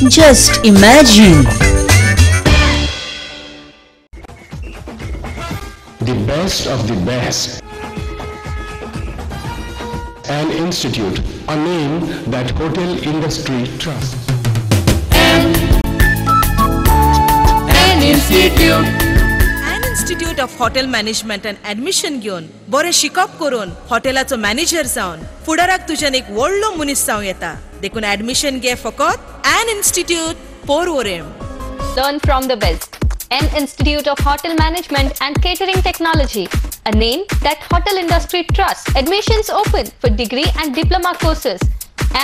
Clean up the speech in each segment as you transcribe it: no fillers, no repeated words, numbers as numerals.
Just imagine. The best of the best. An institute, a name that hotel industry trusts. An institute. An Institute of Hotel Management and Admission घेऊन बरे शिकप करून हॉटेलाचो manager जावन फुडाराक तुज्यान एक व्हडलो मनीस जावं येता. देखून ऍडमिशन घे फकत An Institute Porvorim. Learn from the best. An Institute of Hotel Management and Catering Technology, a name that hotel industry trusts. Admissions open for degree and diploma courses.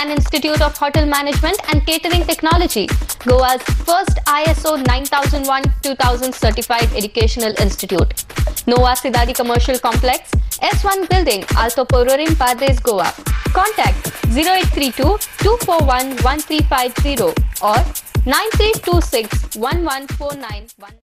An Institute of Hotel Management and Catering Technology, Goa's first ISO 9001-2000 certified educational institute. Nova Sidari Commercial Complex, S1 Building, Alto Porvorim, Padres, Goa. Contact 0832 241 1350 or 9326 11491.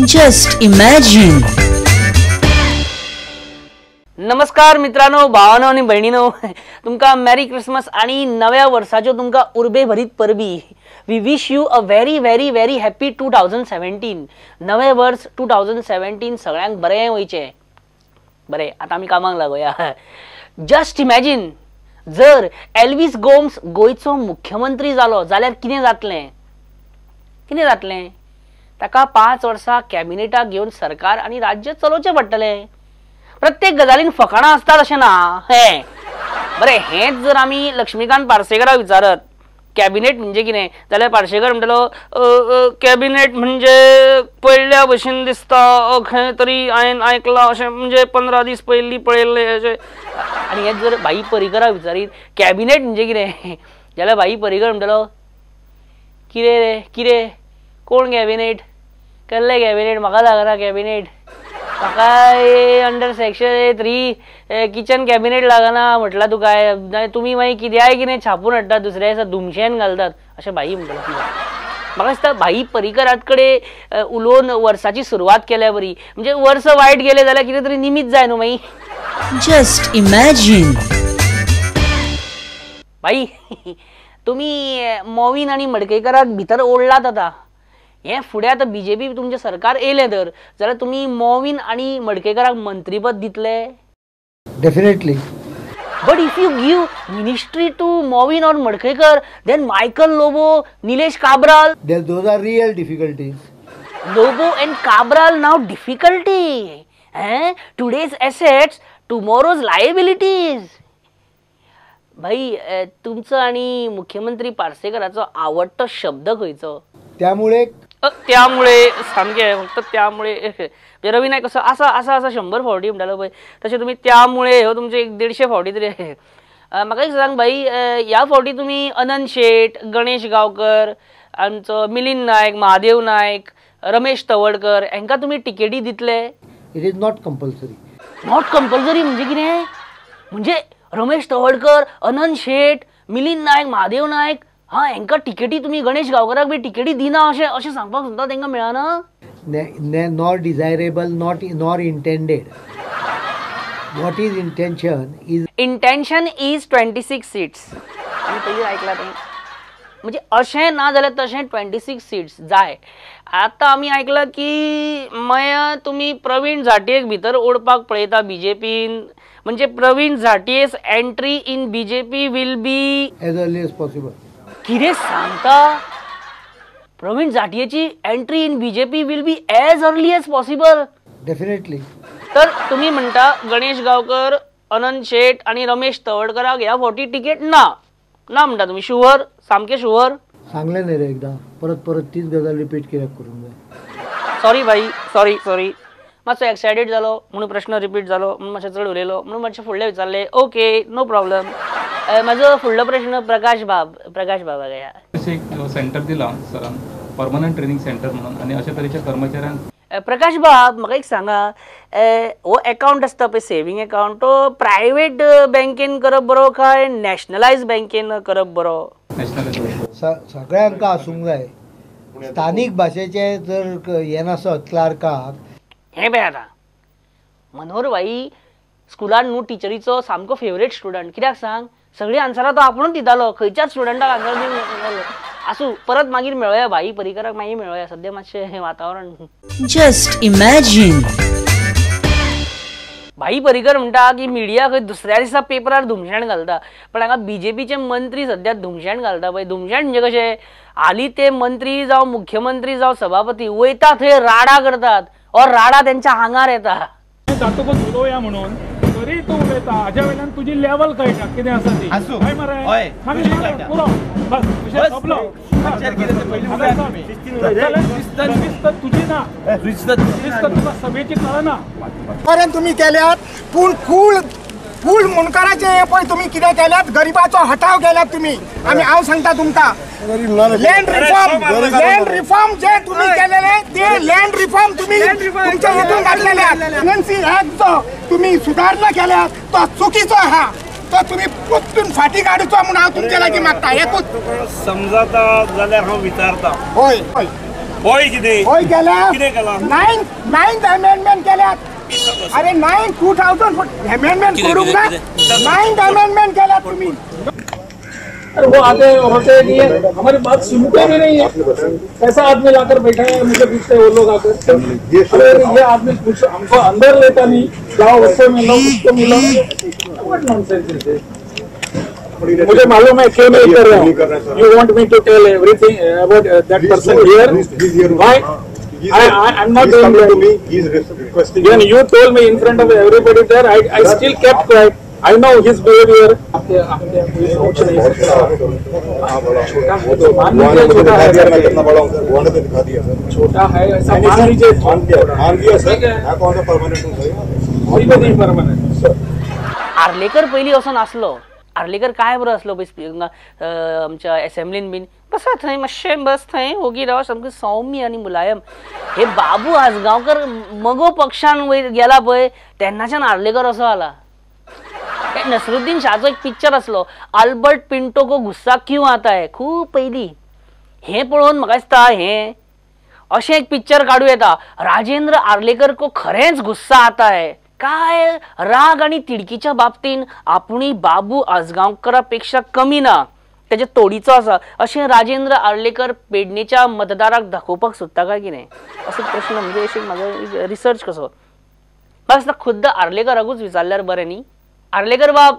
Just imagine. नमस्कार मित्रांनो, भावांनो आणि बहिणींनो, तुमका मॅरी Christmas आणि नव्या वर्षाच्यो तुमका उर्बे भरीत परबी. We wish you a very very very happy 2017. नवे वर्ष 2017 सगळ्यांक बरें वयचें. बरें, आता आमी कामाक लागोया. जस्ट इमॅजिन, जर एल्विस गोम्स गोंयचो मुख्यमंत्री जालो जाल्यार कितें जातलें? कितें जातलें? ताका 5 वर्सां कॅबिनेटाक घेवन सरकार आनी राज्य चलोवचें पडटलें. प्रत्येक गजालीन फकाणां आसतात अशें ना. हे बरें, हेंच जर आमी लक्ष्मीकांत पार्सेकराक विचारत कॅबिनेट म्हणजे कितें जाल्यार पार्सेकर म्हणटलो कॅबिनेट म्हणजे पयल्या भशेन दिसता, खंय तरी हांवें आयकलां अशें, म्हणजे 15 दीस पयलीं पळयल्लें अशें. आनी हेंच जर भाई पर्रीकराक विचारीत कॅबिनेट म्हणजे कितें जाल्यार भाई पर्रीकर म्हणटलो कितें रे कितें, कोण कॅबिनेट, केल्ले कॅबिनेट, म्हाका लागना कॅबिनेट, म्हाका अंडर सेक्शन 3 किचन कॅबिनेट लागना म्हटलां तुका. तुमी मागीर कित्याय कितें छापून हाडटात, दुसऱ्या दिसा धुमशेन घालतात अशें भाई म्हणटलो. म्हाका दिसता भाई पर्रीकरात कडेन उलोवन वर्साची सुरवात केल्या बरी. म्हणजे वर्स वायट गेले जाल्यार कितें तरी निमित्त जाय न्हू मागीर. Just imagine. भाई तुमी मोविन आनी मडकयकराक भितर ओडलात. आता हे फुडें आतां बीजेपी तुमचें सरकार येयलें तर जाल्यार तुमी मोविन आनी मडकयकराक मंत्रीपद दितले? Definitely. But if you give ministry to Movin or Madkekar, then Michael Lobo, Nilesh Cabral. Those are real difficulties. Lobo and Cabral now difficulty. Today's assets, tomorrow's liabilities. भाई तुमचं आणि मुख्यमंत्री पार्सेकराचो आवडतो शब्द खंयचो? त्यामुळे सामके फक्त त्यामुळे. रवी नायक कसं असा 100 फावटी म्हणटालो पळय, तशें तुमी त्यामुळे हो तुमचे 150 फावटी तरी. म्हाका एक सांग भाई, ह्या फावटी तुमी अनंत शेट, गणेश गांवकर, आमचो मिलिंद नायक, महादेव नायक, रमेश तवडकर हांकां तुमी टिकेटी दितले? It is not compulsory. Not compulsory म्हणजे कितें? म्हणजे रमेश तवडकर, अनंत शेट, मिलिंद नायक, महादेव नायक हांकां टिकेटी तुमी, गणेश गांवकराक बी टिकेटी दिना अशें सांगपाक सुद्दां तांकां मेळना? Not desirable, nor intended. What is intention is 26 seats. आमी पयलीं आयकलां तें. म्हणजे अशें ना जाल्यार तशें 26 सीट्स जाय. आतां आमी आयकलां की माया तुमी प्रवीण झाटयेक भितर ओडपाक पळयता बीजेपीन. म्हणजे प्रवीण झाटयेस entry in BJP will be as early as possible. कितें सांगता? प्रवीण झाटयेची entry in BJP will be as early as possible. Definitely. तर तुम्ही म्हणता गणेश गांवकर, अनंत शेट आणि रमेश तवडकराक ह्या फावटी तिकेट ना म्हणटा तुम्ही? शुअर? सामके शुअर? सांगलें न्ही रे एकदां, परत तीच गजाल रिपीट कित्याक करूंक जाय? सॉरी भाई, सॉरी. मातसो एक्सायटेड जालो म्हणून प्रश्न रिपीट जालो, म्हणून मातशें चड उलयलो म्हणून मातशें फुडलें विचारलें. Okay, no problem. माझो फुडलो प्रश्न प्रकाश बाबा गया. एक सेंटर दिला सरान, परमनंट ट्रेनिंग सेंटर म्हणून, आणि अशा तरेच्या कर्मचाऱ्यांक. प्रकाश बाब म्हाका एक सांगा, हो अकाउंट आसता पळय सेविंग अकाउंट, तो प्रायवेट बँकेन करप बरो काय नॅशनलायज बँकेन करप बरो? सगळ्यांक आसूंक जाय. स्थानीक भाशेचे जर हें नासत क्लार्काक, हे पळय आतां मनोहरबाई स्कुलान न्हू टिचरीचो सामको फेवरेट स्टुडंट. कित्याक सांग, सगळी आन्सरां तो आपुणूच दितालो, खंयच्याच स्टुडंटाक आन्सर दिवंक. आसूं, परत मागीर मेळोया भाई पर्रीकराक, मागीर मेळोया. सद्या मातशें वातावरण. Just imagine. भाई पर्रीकर म्हणटा की मिडिया खंय दुसऱ्या दिसा पेपरार धुमशाण घालता, पण हांगा बीजेपीचे मंत्री सध्या धुमशाण घालता पळय. धुमशाण म्हणजे कशें, हालीं ते मंत्री जावं मुख्यमंत्री जावं सभापती वयता थंय राडा करतात, और राडा तेंच्या हांगार येता. जातकच उलोवया म्हणून तरी तूं उलयता, हाज्या वयल्यान तुजी लेवल कळटा कितें आसा ती. हय मरे, बस विशय सोंपलो. तुजी ना शिस्त तुका सभेची कळना. पर्यंत तुम्ही केल्यात, पूण फूल मुनकाराचे पळय तुम्ही कितें केल्यात, गरिबाचो हटाव केल्यात तुम्ही. आमी हांव सांगता तुमकां, लँड रिफॉर्म जे तुम्ही केलेले ते लँड रिफॉर्म तुम्ही तुमच्या हितून घातलेले. एनसी ऍक्ट जो तुम्ही सुधारणा केल्यात तो चुकीचो आहा, तो तुम्ही पुत्तून फाटी काडूचो म्हणून हांव तुमचे लागीं मागता. एकूच समजाता जाल्यार हांव विचारता. होय होय कितें होय केल्यात. कितें केलां? 9th अमेंडमेंट केल्यात. अरे 2000 अमेंडमेंट करूंक ना, 9th अमेंडमेंट केल्यात तुम्ही. वो आते होते नहीं है, हमारी बात सुनते भी नहीं है. ऐसा आदमी लाकर बैठा है, मुझे पूछते हैं वो लोग आकर, अरे ये आदमी कुछ हमको अंदर लेता नहीं, जाओ उसको मिलो उसको मिलो. What nonsense is this? मुझे मालूम है क्यों नहीं कर रहा हूँ. You want me to tell everything about that person here. Why I'm not doing that. He is requesting. When you told me in front of everybody there, I still kept quiet. I know his behavior. सोच नहीं सकता. छोटा है ऐसा मान लीजिए sir. Permanent Arlekar पहिली असो नासलो. आर्लेकर काय बरो असलो आमच्या असेंब्लीन बीन. बसा थंय मातशें बस, थंय ओगी राव, सामकें सौम्य आनी मुलायम. हे बाबू आजगांवकर मगो पक्षान वयर गेला पळय तेन्नाच्यान आर्लेकर असो आला. नसरुद्दीन शाहचो एक पिक्चर असलो, अल्बर्ट पिंटो को गुस्सा क्यों आता है, खूब पयलीं. हे पळोवन म्हाका दिसता हे अशें एक पिक्चर काडूं येता, राजेंद्र आर्लेकर को खरेंच गुस्सा आता है. काय राग आणि तिडकीच्या बाबतीन आपुणी बाबू आजगांवकरा पेक्षा कमी ना, त्याच्या तोडीचो आसा अशें राजेंद्र आर्लेकर पेडणेच्या मतदाराक दाखोवपाक सोदता काय कितें, असो प्रश्न म्हणजे अशें म्हाजो रिसर्च कसो. म्हाका दिसता खुद्द आर्लेकराकूच विचारल्यार बरें न्ही. आर्लेकर बाब,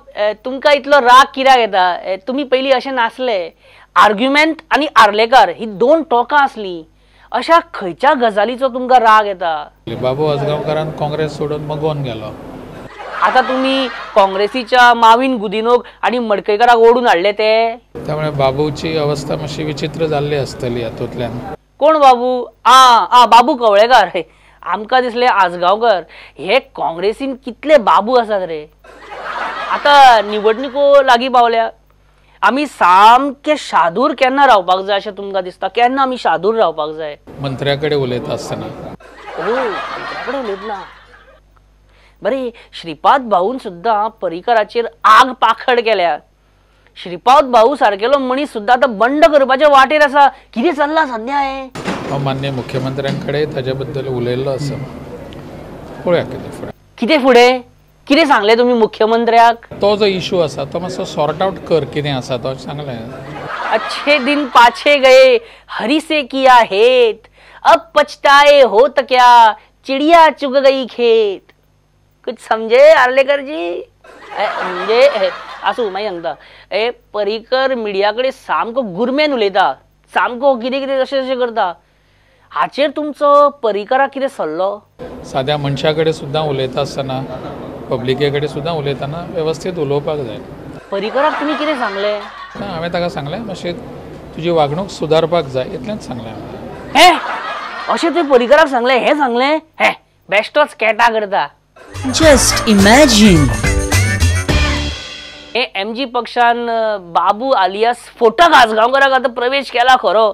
तुमकां इतलो राग कित्याक येता? तुमी पयलीं अशें नासले. आर्ग्युमेंट आनी आर्लेकर ही दोन टोकां आसलीं. अशा खंयच्या गजालीचो तुमकां राग येता? बाबू आजगांवकरान काँग्रेस सोडून मगोवन गेलो. आता तुम्ही काँग्रेसीच्या माविन गुदिनोक आणि मडकयकाराक ओढून हाडले ते, त्यामुळे बाबूची अवस्था मातशी विचित्र जाल्ली आसतली हातूंतल्यान. कोण बाबू? बाबू कवळेकार. आमकां दिसले आजगांवकर. हे काँग्रेसीन कितले बाबू आसात रे. आता निवडणुको लागीं पावल्या, आमी सामके शादूर केन्ना रावपाक जाय अशें तुमकां दिसता? केन्ना आमी शादूर रावपाक जाय? मंत्र्याकडे उलयता आसतना. मंत्र्याकडे उलयतना बरे. श्रीपाद भाऊन सुद्धा पर्रीकराचेर आग पाखड केल्या. श्रीपाद भाऊ सारकेलो मनीस सुद्धा आता बंड करपाच्या वाटेर आसा. कितें चल्लां सध्या हे? मान्य मुख्यमंत्र्यांकडे ताच्या बद्दल उलयल्लो आसा. पळोवया कितें फुडें. कितें फुडें? कितें सांगले तुम्ही मुख्यमंत्र्याक? तो जो इशू आसा तो मातसो सॉर्ट आउट कर, कितें आसा तो सांगलें. अच्छे दिन पाछे गए, हरी से किया हेत, अब पछताए होत क्या, चिड़िया चुग गई खेत. कुछ समझे आर्लेकर जी? म्हणजे असो मागीर सांगता, पर्रीकर मिडियाकडे सामको गुरमेन उलयता, सामको कितें कितें अशें अशें करता. हाचेर तुमचो पर्रीकराक कितें सल्लो? साद्या मनशा कडेन सुद्दां उलयता आसतना, पब्लिके कडेन सुद्दां उलयतना वेवस्थीत उलोवपाक जाय. पर्रीकराक तुमी कितें सांगलें? हांवें ताका सांगलें मातशें तुजी वागणूक सुदारपाक जाय, इतलेंच सांगलें. हे अशें तुवें पर्रीकराक सांगलें? हे सांगलें? हे बेश्टोच कॅटा करता. Just imagine. एमजी पक्षान बाबू आलियास फोटक आजगांवकराक आता प्रवेश केला खरो.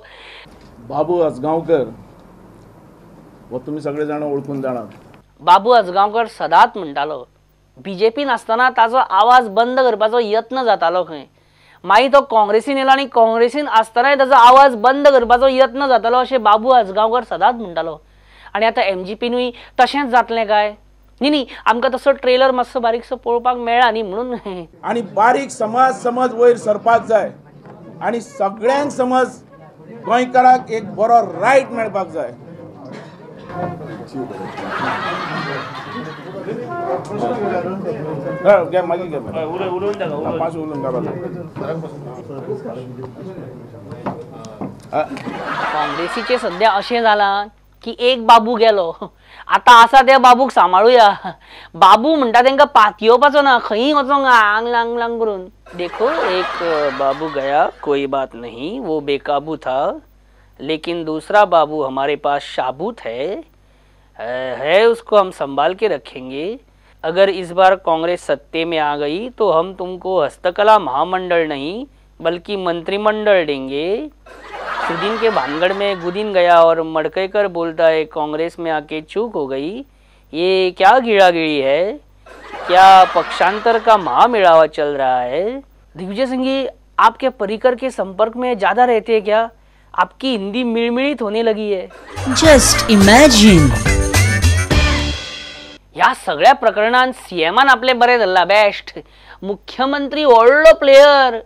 बाबू आजगांवकर वो तुम्ही सगळे जाण ओळखून जाणात. बाबू आजगांवकर सदांच म्हणटालो, बीजेपीन आसतना ताचो आवाज बंद करपाचो यत्न जातालो खंय. मागीर तो काँग्रेसीन येयलो आनी काँग्रेसीन आसतनाय ताचो आवाज बंद करपाचो यत्न जातालो अशें बाबू आजगांवकर सदांच म्हणटालो. आनी आतां एमजीपीनूय तशेंच जातलें काय? न्ही आमकां तसो ट्रेलर मातसो बारीकसो पळोवपाक मेळ्ळा न्ही म्हणून. आणि बारीक समज वयर सरपाक जाय आणि सगळ्यांक समज गोंयकाराक एक बरो रायट मेळपाक जाय. काँग्रेसीचे सध्या अशें जालां की एक बाबू गेलो, आता आसा त्या बाबूक सांबाळुया. बाबू म्हणटा तांकां पात येवपाचो ना, खंयी वचोंक आंग लांग लांग करून. देखो एक बाबू गया, कोई बात नहीं, वो बेकाबू था, लेकिन दूसरा बाबू हमारे पास शाबूत है, उसको हम संभाल के रखेंगे. अगर इस बार कांग्रेस सत्ते में आ गई तो हम तुमको हस्तकला महामंडल नहीं बल्कि मंत्रिमंडल देंगे. सुदीन के भानगढ़ में गुदीन गया और मडकईकर बोलता है कांग्रेस में आके चूक हो गई. ये क्या गिड़ागिड़ी है, क्या पक्षांतर का महामेड़ावा चल रहा है. दिग्विजय सिंह, आपके पर्रिकर के संपर्क में ज्यादा रहते हैं क्या? आपकी हिंदी मिळमिळीत होने लगी है. Just imagine. या सगळ्या प्रकरणात सीएमान आपले बरे धरला. बेस्ट मुख्यमंत्री व्हडलो प्लेयर,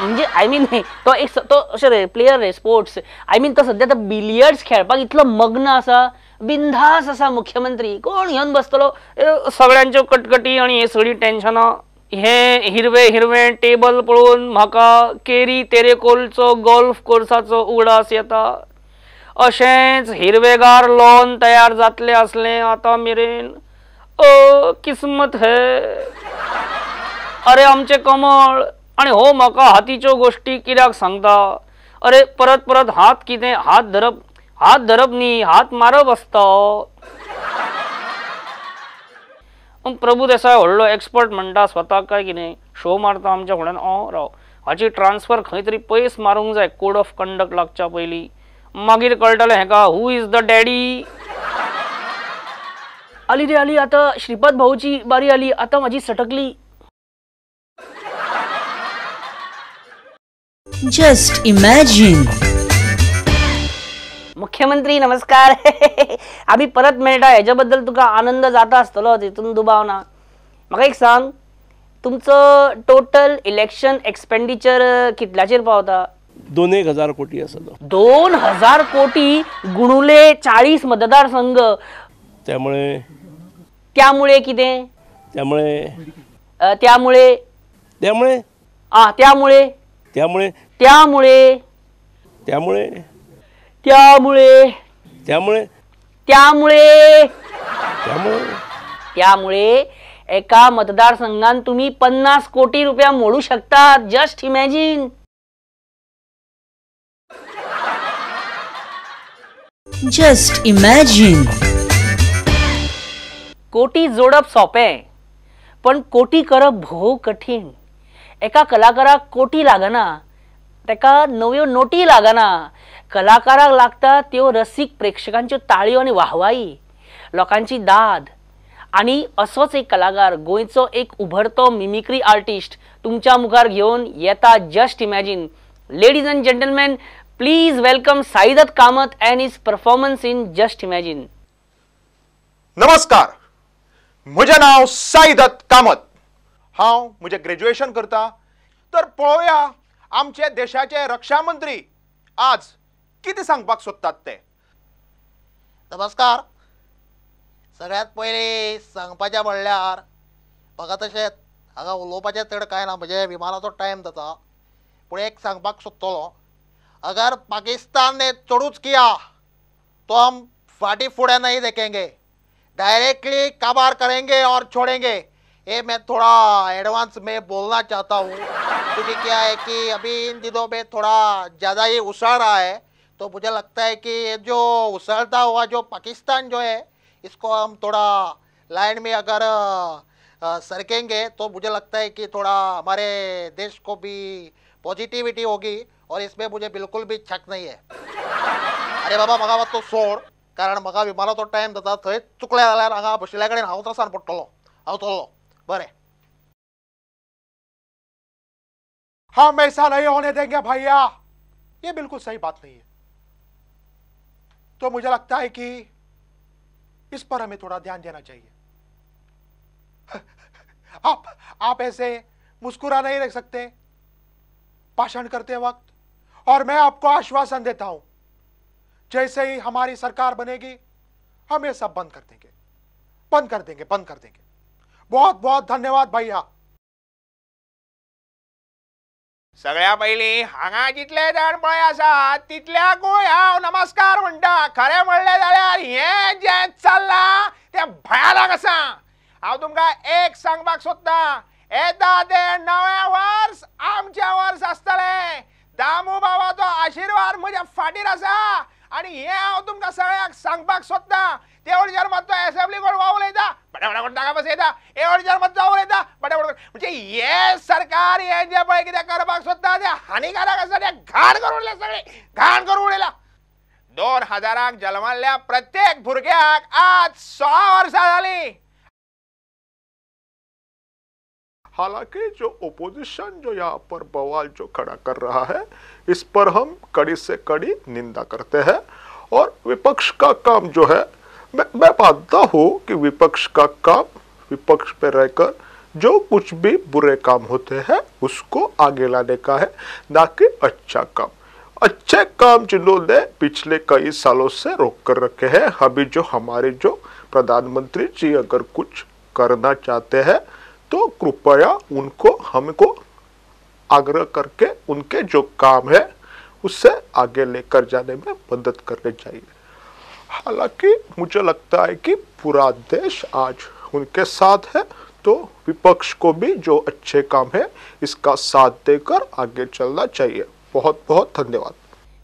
म्हणजे आय मीन तो एक तो अशें rare player rare sports. I mean तो सध्या बिलियर्ड्स खेळपाक इतलो मग्न आसा, बिंदास आसा मुख्यमंत्री. कोण घेवन बसतलो सगळ्यांच्यो कटकटी आणि हे सगळी टेन्शनां. हे हिरवे हिरवे टेबल पळोवन म्हाका केरी तेरेकोलचो गोल्फ कोर्साचो उगडास येता. अशेंच हिरवेगार लॉन तयार जातले असले आता मेरेन. किस्मत है. अरे आमचे कमळ. आणि हो म्हाका हातीच्यो गोष्टी कित्याक सांगता. अरे परत परत हात कितें हात धरप न्ही, हात मारप आसता. प्रभू देसाय व्हडलो एक्सपर्ट म्हणटा स्वताक काय कितें शो मारता आमच्या फुड्यान. राव हाची ट्रान्सफर खंय तरी पयस मारूंक जाय कोड ऑफ कंडक्ट लागच्या पयलीं. मागीर कळटलें हेका हू इज द डॅडी. आली रे आली, आता श्रीपाद भाऊची बारी आली. आता माझी सटकली. Just imagine. मुख्यमंत्री नमस्कार. आम्ही परत मेळटा ह्याच्याबद्दल तुका आनंद जाता आसतलो, तितून दुबाव ना. म्हाका एक सांग, तुमचं टोटल इलेक्शन एक्सपेंडिचर कितल्याचेर पावता? 2,000 कोटी आसलो. 2,000 कोटी गुणुले 40 मतदारसंघ. त्यामुळे कितें? त्यामुळे एका मतदारसंघात तुम्ही 50 कोटी रुपया मोडू शकता. Just imagine. Just imagine. कोटी जोडप सोपें, पण कोटी करप भोव कठीण. एका कलाकाराक कोटी लागना, तेका नव्यो नोटी लागना. कलाकाराक लागता त्यो रसीक प्रेक्षकांच्यो ताळयो आणि वाहवाई, लोकांची दाद. आणि असोच एक कलाकार, गोंयचो एक उभरतो मिमिक्री आर्टिस्ट तुमच्या मुखार घेऊन येता. Just imagine. Ladies and gentleman, please welcome Saidatt Kamat and his performance in just imagine. नमस्कार, म्हजें नांव साईदत्त कामत. हांव म्हजें ग्रॅज्युएशन करता. तर पळोवया आमचे देशाचे रक्षा मंत्री आज कितें सांगपाक सोदतात ते. नमस्कार. सगळ्यात पयलीं सांगपाचें म्हणल्यार म्हाका तशें हांगा उलोवपाचें चड कांय ना, म्हणजे विमानाचो टायम जाता. पूण एक सांगपाक सोदतलो, अगर पाकिस्तान ने चढ़ूच किया तो हम फाटी फुड़े नहीं देखेंगे, डायरेक्टली काबार करेंगे और छोड़ेंगे. ये मैं थोड़ा एडवांस में बोलना चाहता हूँ, क्योंकि क्या है कि अभी इन दिनों में थोड़ा ज़्यादा ही उछल रहा है. तो मुझे लगता है कि ये जो उछलता हुआ जो पाकिस्तान जो है, इसको हम थोड़ा लाइन में अगर सरकेंगे तो मुझे लगता है कि थोड़ा हमारे देश को भी पॉजिटिविटी होगी. और इसमें मुझे बिल्कुल भी शक नहीं है. अरे बाबा म्हाका मात तो सोड, कारण म्हाका विमानाचो टायम जाता. थंय चुकलें जाल्यार हांगा बशिल्ल्या कडेन हांव त्रासान पडटलो. हांव चल्लो. बरें. हम ऐसा नहीं होने देंगे भैया, ये बिल्कुल सही बात नहीं है. तो मुझे लगता है कि इस पर हमें थोड़ा ध्यान देना चाहिए. आप ऐसे मुस्कुरा नहीं रह सकते भाषण करते वक्त। और मैं आपको आश्वासन देता हूं, जैसे ही हमारी सरकार बनेगी हम ये सब बंद कर देंगे, बंद कर देंगे, बंद कर देंगे। बहुत बहुत धन्यवाद भैया। सगळ्या पयलीं हांगा जितले जाण पळय आसात तितल्याकूय हांव नमस्कार म्हणटा। खरें म्हणलें जाल्यार हें जें चल्लां तें भयानक आसा। हांव तुमकां एक सांगपाक सोदतां, येता तें नवें वर्स आमचें वर्स आसतलें। दामू बाबाचो आशिर्वाद म्हज्या फाटीर आसा आनी हें हांव तुमकां सगळ्यांक सांगपाक सोदतां। ते वटेच्यान मातसो एसेंब्ली कोण उलयता बडाबडा कोण नाका बसयता, हे वटेच्यान मातसो उलयता बडाबडा म्हणजे हे सरकार हें जें पळय कितें करपाक सोदता तें हानिकारक आसा, तें घाण करून उडयलें, सगळें घाण करून उडयलां। 2000 जल्माल्ल्या प्रत्येक भुरग्याक आज 6 वर्सां जालीं। हालांकि जो ओपोजिशन जो यहाँ पर बवाल जो खड़ा कर रहा है, इस पर हम कड़ी से कड़ी निंदा करते हैं। और विपक्ष का काम जो है, मैं मानता हूँ कि विपक्ष का काम विपक्ष पे रहकर जो कुछ भी बुरे काम होते हैं उसको आगे लाने का है, ना कि अच्छा काम। अच्छे काम जिन्होंने पिछले कई सालों से रोक कर रखे हैं, अभी जो हमारे जो प्रधानमंत्री जी अगर कुछ करना चाहते हैं तो कृपया उनको हमको आग्रह करके उनके जो काम है उससे आगे लेकर जाने में मदद करनी चाहिए। हालांकि मुझे लगता है कि पूरा देश आज उनके साथ है, तो विपक्ष को भी जो अच्छे काम है इसका साथ देकर आगे चलना चाहिए। बहुत बहुत धन्यवाद।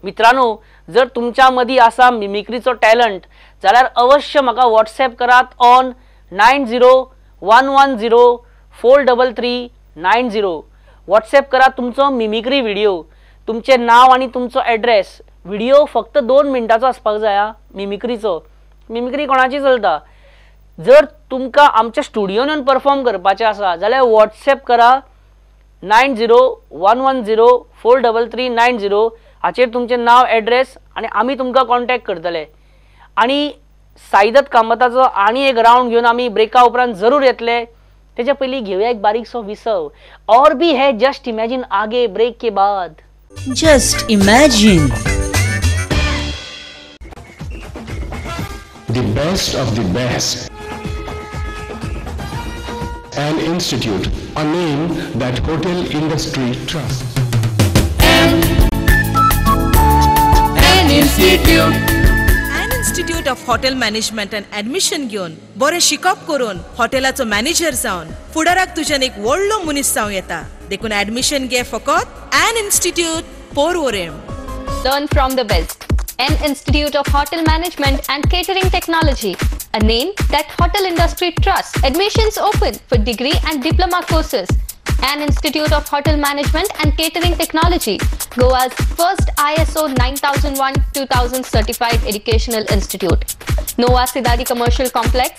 मित्रांनो, जर तुमच्या मध्ये असा मिमिक्रीचो टॅलेंट जाल्यार अवश्य म्हाका व्हॉट्सॲप करात ऑन 9011043390। व्हॉट्सॲप करा तुमचो मिमिक्री व्हिडिओ, तुमचे नाव आणि तुमचो एड्रेस। व्हिडिओ फक्त 2 मिनटाचो आसपाक जाय। मिमिक्रीचो, मिमिक्री कोणाची चलता। जर तुमकां आमच्या स्टुडियोन येवन परफॉर्म करपाचें आसा जाल्यार व्हॉट्सॲप करा 9011043390। हाचेर तुमचें नाव एड्रेस आनी आमी तुमकां कॉन्टॅक्ट करतले। आणि साईदत्त कामताचो आनी एक राउंड घेवन आमी ब्रेका उपरांत जरूर येतले। तेच्या पयलीं घेवया एक बारीकसो विसव। और भी है जस्ट इमेजिन आगे ब्रेक के बाद। Just imagine. The best of the best. An institute, a name that hotel industry trusts. An institute. An Institute of Hotel Management and Admission घेवन बरें शिकप करून हॉटेलाचो मॅनेजर जावन फुडाराक तुज्यान एक व्हडलो मनीस जावं येता। देखून ऍडमिशन घे फकत An Institute Porvorim. Learn from the best. An Institute of Hotel Management and Catering Technology, a name that hotel industry trusts. Admissions open for degree and diploma courses. An Institute of Hotel Management and Catering Technology, Goa's first ISO 9001-2000 certified educational institute. Nova Sidari Commercial Complex,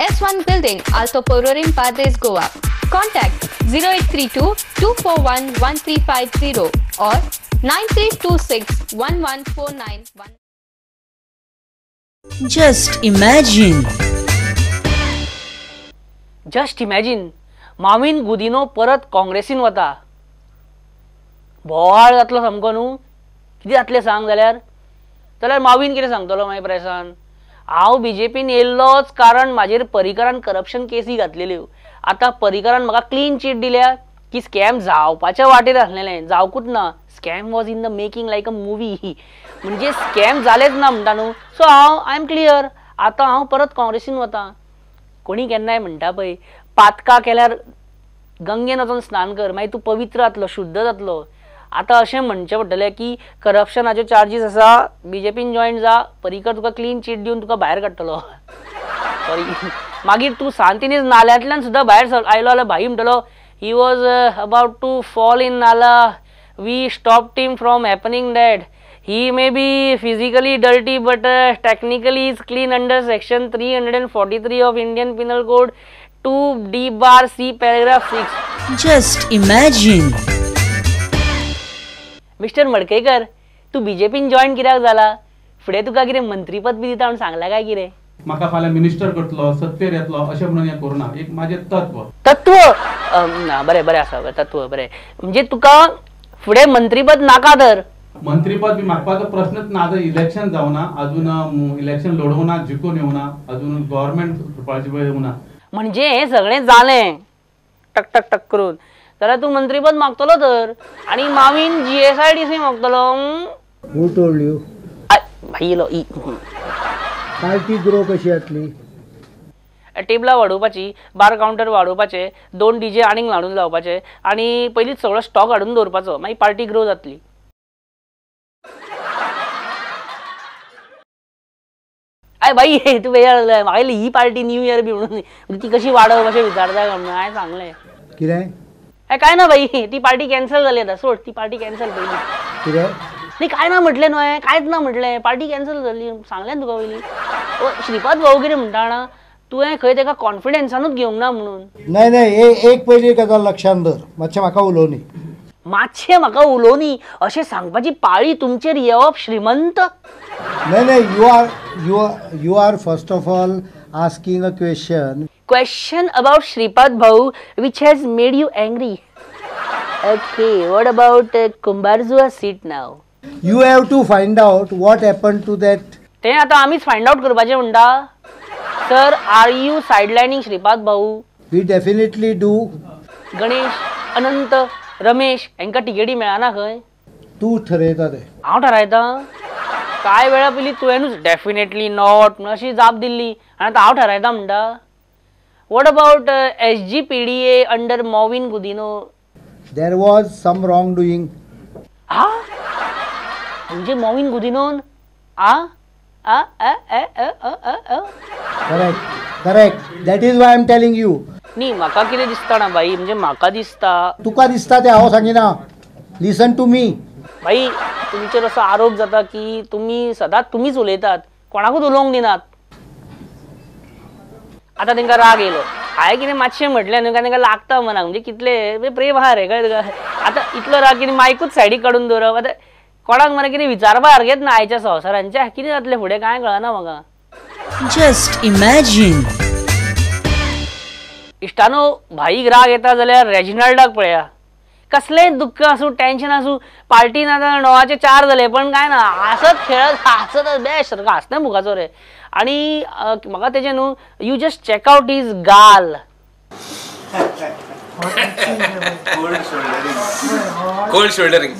S1 Building, Alto Porvorim, Padres, Goa. Contact 0832-241-1350 or 9326-11491. Just imagine. Just imagine, Mauvin Godinho परत काँग्रेसीन वता। बोवाळ जातलो सामको न्हू। कितें जातलें सांग जाल्यार माविन कितें सांगतलो मागीर प्रेसान? हांव बीजेपीन येयल्लोच कारण म्हाजेर पर्रीकरान करप्शन केसी घातलेल्यो। आतां पर्रीकरान म्हाका क्लीन चीट दिल्या की स्कॅम जावपाच्या वाटेर आसलेलें, जावकूच ना। Scam was in the making like a movie. म्हणजे स्कॅम जालेच ना म्हणटा न्हू। So I am clear. आतां हांव परत काँग्रेसीन वता। कोणी केन्नाय म्हणटा पळय, पातका केल्यार गंगेन वचून स्नान कर, मागीर तूं पवित्र जातलो, शुद्ध जातलो। आतां अशें म्हणचें पडटलें की करप्शनाच्यो चार्जीस आसा, बीजेपीन जॉयन जा, पर्रीकर तुका क्लीन चीट दिवन तुका भायर काडटलो। सॉरी, मागीर तूं सांतिनेज नाल्यांतल्यान सुद्दां भायर आयलो जाल्यार भाई म्हणटलो he was about to fall in नाला, we stopped him from happening that, he may be physically dirty but technically is clean under section 343 of Indian penal code 2D(c) paragraph 6. Just imagine. Mister Madkaikar, तू बीजेपीन join कित्याक जाला? फुडें तुका कितें मंत्रीपद बी दिता म्हूण सांगला काय कितें? म्हाका फाल्यां मिनिस्टर करतलो सत्तेर येतलो अशें म्हणून हें करूं ना. एक माझे तत्व बरें बरें आसा तत्व बरें. म्हणजे तुका फुडें मंत्रीपद नाका तर मंत्रीपद बी मागपाचो प्रश्नच ना. आतां इलेक्शन जावना अजून, इलेक्शन लढवना, जिखून येवना, अजून गव्हर्नमेंट करपाची वेळ येवना. म्हणजे हे सगळें जालें टक टक टक करून जाल्यार तूं मंत्रीपद मागतलो तर आनी मावीन GSIDC मागतलो. Who told you? भाईलो पार्टी ग्रो कशी जातली? टेबलां वाडोवपाची, बार काउंटर वाडोवपाचे, 2 DJ आनीक हाडून लावपाचे आनी पयलींच सगळो स्टॉक हाडून दवरपाचो, मागीर पार्टी ग्रो जातली. आय भाई तू वेळ म्हाका ही पार्टी न्यू इयर बी म्हणून ती कशी वाडप अशें विचारता म्हणून हांवें सांगलें. कितें? काय ना भाई ती पार्टी कॅन्सल जाली आतां. सोड ती पार्टी कॅन्सल पयली. कितें? नाही काय ना म्हटलें न्हय, कांयच ना म्हटलें, पार्टी कॅन्सल जाली. सांगलें तुका पयलीं. श्रीपाद भाऊ कितें म्हणटा जाणा, तुवें खंय तेका कॉन्फिडन्सानूच घेवंक ना म्हणून. नाही एक पयली गजाल लक्षांत दर, मातशें म्हाका उलोवनी. मातशें म्हाका उलोवनी अशें सांगपाची पाळी तुमचेर येवप श्रीमंत. नाही you are first of all asking a question about Shripad Bhau which has made you angry. Okay, what about Kumbharzua seat now? You have to find out what happened to that. ते आता आम्हीच find out करपाचे म्हणटा. Sir, R you साइडलाइनिंग Shripad भाऊ? We definitely do. Ganesh, अनंत, रमेश यांका तिकेटी मेळना खंय? तू ठरयता ते. हांव ठरयता? काय वेळा पयली तुवेंनूच डेफिनेटली नॉट अशी जाप दिल्ली आनी आतां हांव ठरयता म्हणटा. What about SGPDA under Mauvin Godinho? There was some wrongdoing. हा? म्हणजे Mauvin गुदिनोन Correct. That is why I am telling you. नी म्हाका कितें दिसता ना भाई, म्हणजे म्हाका दिसता. तुका दिसता ते हांव सांगिना. Listen to me. भाई तुमचेर असो आरोप जाता की तुम्ही सदांच तुमीच उलयतात, कोणाकूच उलोवंक दिनात. आता तांकां राग येयलो. हांवें कितें मातशें म्हटलें न्हू, तांकां लागता मनाक, म्हणजे कितले प्रेम आहा रे कळ्ळें तुका. आतां इतलो राग कितें मायकूच सायडीक काडून दवरप. आतां कोणाक मरे कितें विचारपा सारकेंच ना आयच्या संवसारांच्या. कितें जातलें फुडें कांय कळना म्हाका. Just imagine. इश्टानो, भाईक राग येता जाल्यार रेजिनाल्डाक पळया. कसलेंय दुख्ख आसूं, टेन्शन आसूं, पार्टीन आतां 9चे 4 जाले पण काय ना, हसत खेळत हसत बेस्ट सारको हसता मुखाचो रे. आणि म्हाका तेजें न्हू, you just check out is gal. Cold shouldering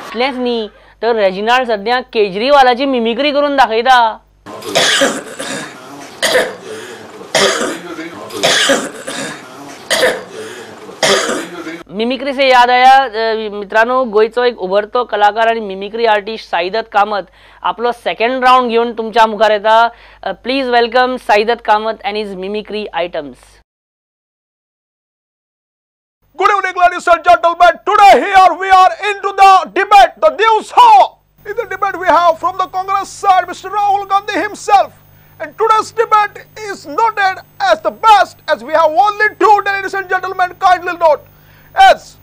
इतलेंच न्ही तर रेजिनाल्ड सद्या केजरीवालाची मिमिक्री करून दाखयता. मिमिक्री से याद आया मित्रांनो, गोयचो एक उभरतो कलाकार आणि मिमिक्री आर्टिस्ट साईदत कामत आपलो सेकंड राउंड घेऊन तुमच्या मुखार येता. Please welcome Saidatt Kamat and his mimicry items. Good evening, ladies and gentlemen. Today here we are into the debate, the news hall. In the debate we have from the Congress side Mr. Rahul Gandhi himself. And today's debate is noted as the best as we have only two, ladies and gentlemen, kindly note. As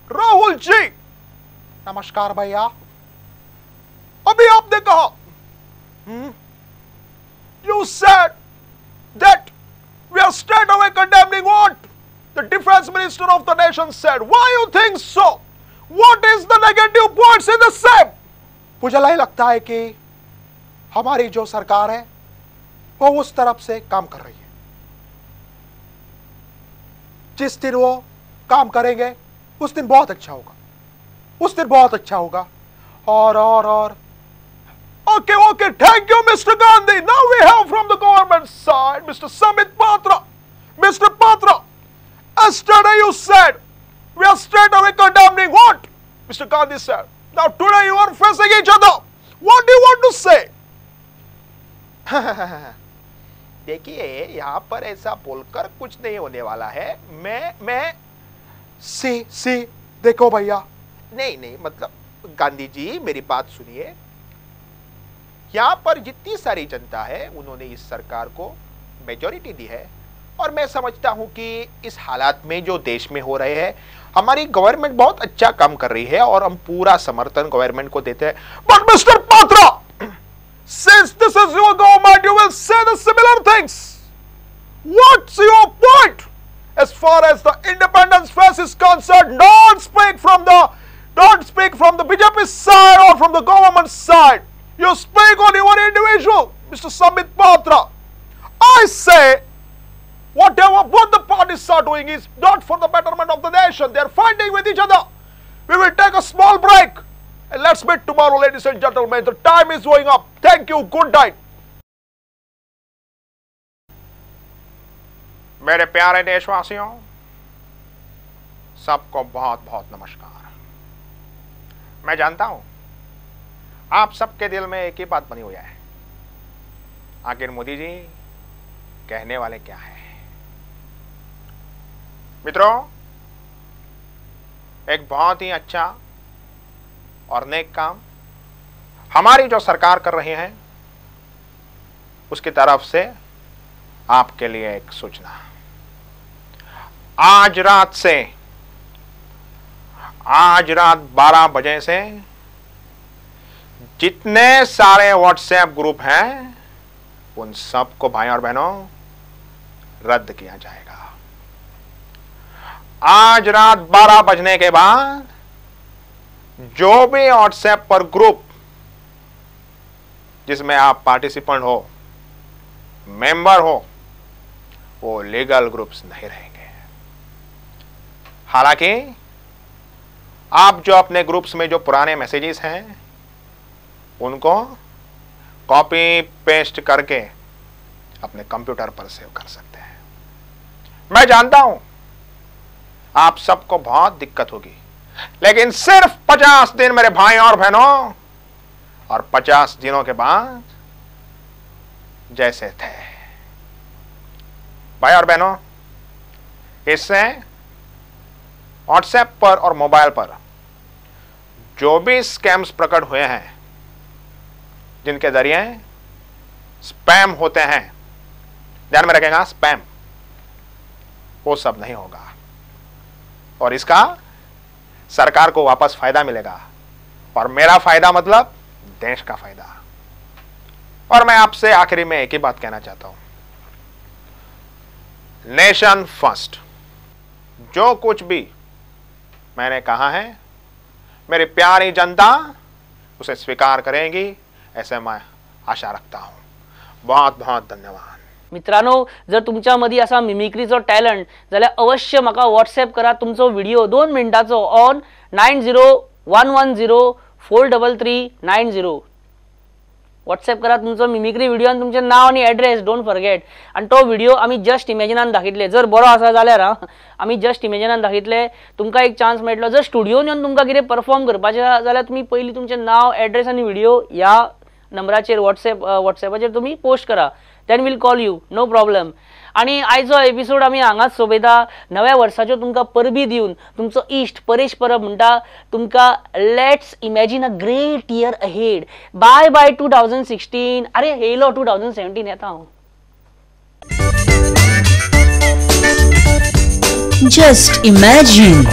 Rahul ji, नमस्कार भैया. अभी आपने कहा, you said that we are straight away condemning what the defense minister of the nation said. Why you think so? What is the negative points in the same? मुझे नहीं लगता है कि हमारी जो सरकार है वो उस तरफ से काम कर रही है. जिस दिन वो काम करेंगे उस दिन बहुत अच्छा होगा, उस दिन बहुत अच्छा होगा. और okay, thank you Mr. Gandhi. Now we have from the government side Mr. Samit Patra. Mr. Patra, yesterday you said we are straight away condemning what Mr. Gandhi said. Now today you are facing each other. What do you want to say? देखिए, यहाँ पर ऐसा बोलकर कुछ नहीं होने वाला है. मैं सी देखो भैया, नहीं मतलब गांधी जी मेरी बात सुनिए. यहाँ पर जितनी सारी जनता है उन्होंने इस सरकार को मेजॉरिटी दी है और मैं समझता हूँ कि इस हालात में जो देश में हो रहे हैं हमारी गवर्नमेंट बहुत अच्छा काम कर रही है और हम पूरा समर्थन गवर्नमेंट को देते हैं. But mister Patra, since this is your government, you will say the similar things. What's your point? As far as the independence fest is concerned, don't speak from the BJP side or from the government side. You speak on your individual, Mr. Samit Patra. I say, whatever both the parties are doing is not for the betterment of the nation. They are fighting with each other. We will take a small break and let's meet tomorrow, ladies and gentlemen. The time is going up. Thank you. Good night. मेरे प्यारे देशवासियों, सबको बहुत बहुत नमस्कार. मैं जानता हूं आप सबके दिल में एक ही बात बनी हुई है. आखिर मोदी जी कहने वाले क्या है? मित्रों, एक बहुत ही अच्छा और नेक काम हमारी जो सरकार कर रही है, उसकी तरफ से आपके लिए एक सूचना. आज रात 12 बजे से जितने सारे व्हाट्सएप ग्रुप हैं, उन सबको भाई और बहनों रद्द किया जाएगा. आज रात 12 बजने के बाद जो भी व्हाट्सएप पर ग्रुप जिसमें आप पार्टिसिपेंट हो, मेंबर हो, वो लीगल ग्रुप्स नहीं रहेंगे. हालांकि आप जो अपने ग्रुप्स में जो पुराने मैसेजेस हैं, उनको कॉपी पेस्ट करके अपने कंप्यूटर पर सेव कर सकते हैं. मैं जानता हूं आप सबको बहुत दिक्कत होगी, लेकिन सिर्फ 50 दिन मेरे भाई और बहनों, और 50 दिनों के बाद जैसे थे. भाई और बहनों, इससे व्हाट्सएप पर और मोबाइल पर जो भी स्कैम्स प्रकट हुए हैं, जिनके जरिए स्पैम होते हैं, ध्यान में रखेगा, स्पैम, वो सब नहीं होगा. और इसका सरकार को वापस फायदा मिलेगा. और मेरा फायदा मतलब देश का फायदा. और मैं आपसे आखिरी में एक ही बात कहना चाहता हूं, नेशन फर्स्ट. जो कुछ भी मैंने कहा है, मेरी प्यारी जनता उसे स्वीकार करेगी, ऐसे मैं आशा रखता हूं. बहुत बहुत धन्यवाद. मित्रांनो, जर तुमच्यामध्ये असा मिमिक्रीचो टॅलेंट जाल्यार अवश्य म्हाका व्हॉट्सएप करा तुमचो व्हिडिओ 2 मिनिटाचो ऑन 9011043390. व्हॉट्सएप करा तुमचो मिमिक्री व्हिडिओ आणि तुमचें नाव आणि एड्रेस डोंट फॉरगेट. आणि तो व्हिडिओ आमी जस्ट इमेजिनान दाखयतले. जर बरो आसा जाल्यार आमी जस्ट इमेजिनान दाखयतले. तुमकां एक चान्स मेळटलो. जर स्टुडिओन येवन तुमकां कितें परफॉर्म करपाचें जाल्यार तुमी पयलीं तुमचें नाव, एड्रेस आणि व्हिडिओ ह्या नंबराचेर व्हॉट्सएपाचेर तुमी पोस्ट करा. Then will call you, no problem. आणि आयचो एपिसोड आमी हांगाच सोंपयता. नव्या वर्साच्यो तुमकां परबी दिवन तुमचो इश्ट परेश परब म्हणटा तुमकां let's imagine a great year ahead. Bye bye 2016. अरे येयलो 2017 येता हांव. Just imagine.